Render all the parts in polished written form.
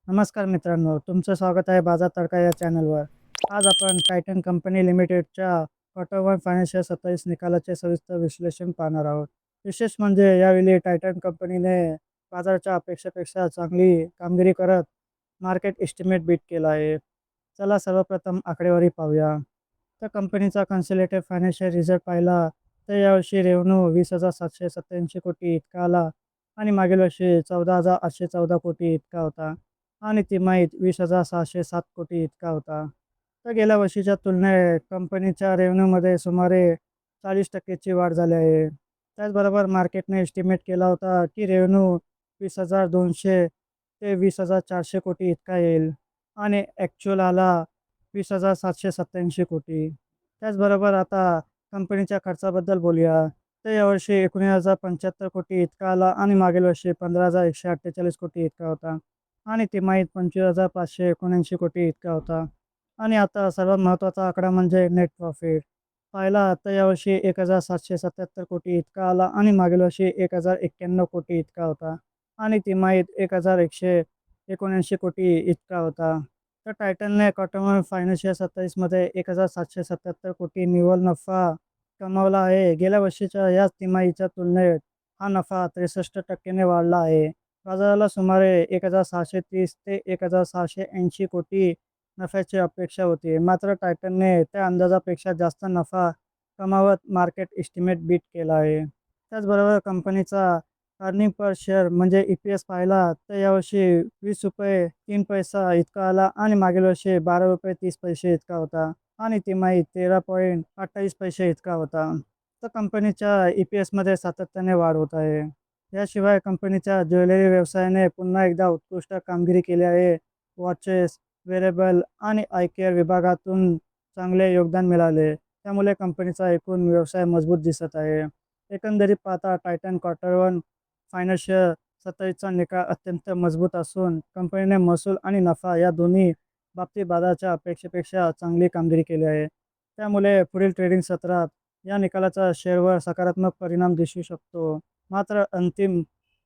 नमस्कार मित्रांनो, तुमचं स्वागत आहे बाजार तडका या चॅनलवर. आज आपण टायटन कंपनी लिमिटेडच्या क्वार्टर वन फायनान्शियल 27 निकालाचे सविस्तर विश्लेषण पाहणार आहोत. विशेष म्हणजे यावेळी टायटन कंपनीने बाजाराच्या अपेक्षेपेक्षा चांगली कामगिरी करत मार्केट एस्टिमेट बीट केला आहे. चला सर्वप्रथम आकडेवारी पाहूया. तर कंपनीचा कन्सॉलिडेटेड फायनान्शियल रिझल्ट पाहिला तर यावर्षी रेव्हेन्यू 20,787 कोटी इतका आला आणि मागील वर्षी 14,814 कोटी इतका होता. आणि तिमाहीत 20,607 कोटी इतका होता. तर गेल्या वर्षीच्या तुलनेत कंपनीच्या रेव्हेन्यूमध्ये सुमारे 40% ची वाढ झाली आहे. त्याचबरोबर मार्केटने एस्टिमेट केला होता की रेव्हेन्यू 20,200 ते 20,400 कोटी इतका येईल आणि ॲक्चुअल आला 20,787 कोटी. त्याचबरोबर आता कंपनीच्या खर्चाबद्दल बोलूया. तर यावर्षी 19,075 कोटी इतका आला आणि मागील वर्षी 15,148 कोटी इतका होता. आणि तिमाहीत 25,579 कोटी इतका होता. आणि आता सर्वात महत्त्वाचा आकडा म्हणजे नेट प्रॉफिट. पाहिला तर यावर्षी 1,777 कोटी इतका आला आणि मागील वर्षी 1,091 कोटी इतका होता. आणि तिमाहीत 1,179 कोटी इतका होता. तर टायटनने क्वार्टर वन फायनान्शियल 27 मध्ये 1,777 कोटी निव्वळ नफा कमावला आहे. गेल्या वर्षीच्या याच तिमाहीच्या तुलनेत हा नफा 63% ने वाढला आहे. बाजाराला सुमारे 1,630 ते 1,680 कोटी नफ्याची अपेक्षा होती. मात्र टायटनने त्या अंदाजापेक्षा जास्त नफा कमावत मार्केट एस्टिमेट बीट केला आहे. त्याचबरोबर कंपनीचा अर्निंग पर शेअर म्हणजे ई-पी-एस पाहिला तर यावर्षी ₹20.03 इतका आला आणि मागील वर्षी ₹12.30 इतका होता आणि तिमाहीत 13.28 इतका होता. तर कंपनीच्या ई-पी-एसमध्ये सातत्याने वाढ होत आहे. याशिवाय कंपनीच्या ज्वेलरी व्यवसायाने पुन्हा एकदा उत्कृष्ट कामगिरी केली आहे. वॉचेस, वेअरेबल आणि आय केअर विभागातून चांगले योगदान मिळाले. त्यामुळे कंपनीचा एकूण व्यवसाय मजबूत दिसत आहे. एकंदरीत पाहता टायटन क्वार्टर वन फायनान्शियल 27चा निकाल अत्यंत मजबूत असून कंपनीने महसूल आणि नफा या दोन्ही बाबतीत बाजाराच्या अपेक्षेपेक्षा चांगली कामगिरी केली आहे. त्यामुळे पुढील ट्रेडिंग सत्रात या निकालाचा शेअरवर सकारात्मक परिणाम दिसू शकतो. मात्र अंतिम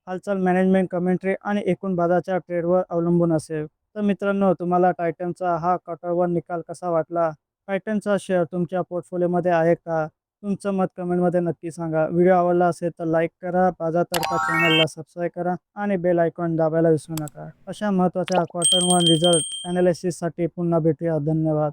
हालचाल मॅनेजमेंट कमेंट्री आणि एकूण बाजाराच्या ट्रेडवर अवलंबून असेल. तर मित्रांनो, तुम्हाला टायटनचा हा क्वार्टर वन निकाल कसा वाटला? टायटनचा शेअर तुमच्या पोर्टफोलिओमध्ये आहे का? तुमचं मत कमेंटमध्ये नक्की सांगा. व्हिडिओ आवडला असेल तर लाईक करा, बाजार तडका चॅनलला सबस्क्राईब करा आणि बेल आयकॉन दाबायला विसरू नका. अशा महत्त्वाच्या क्वार्टर वन रिझल्ट ॲनालिसिससाठी पुन्हा भेटूया. धन्यवाद.